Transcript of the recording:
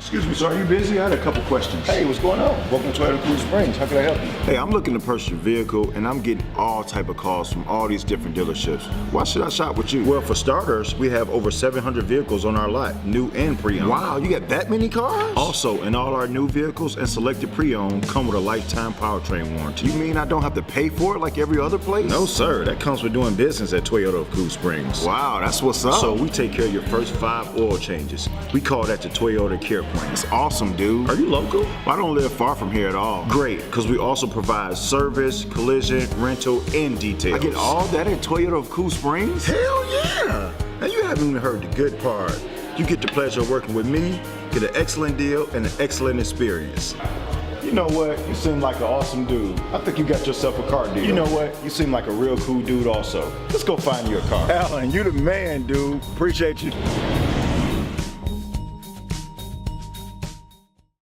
Excuse me, sir, are you busy? I had a couple questions. Hey, what's going on? Welcome to Toyota Cool Springs. How can I help you? Hey, I'm looking to purchase a vehicle, and I'm getting all type of calls from all these different dealerships. Why should I shop with you? Well, for starters, we have over 700 vehicles on our lot, new and pre-owned. Wow, you got that many cars? Also, in all our new vehicles and selected pre-owned come with a lifetime powertrain warranty. You mean I don't have to pay for it like every other place? No, sir. That comes with doing business at Toyota of Cool Springs. Wow, that's what's up. So we take care of your first 5 oil changes. We call that the Toyota Care Plan. It's awesome, dude. Are you local? I don't live far from here at all. Great, because we also provide service, collision, rental, and details. I get all that at Toyota of Cool Springs? Hell yeah! Now you haven't even heard the good part. You get the pleasure of working with me, get an excellent deal, and an excellent experience. You know what? You seem like an awesome dude. I think you got yourself a car deal. You know what? You seem like a real cool dude also. Let's go find you a car. Alan, you the man, dude. Appreciate you.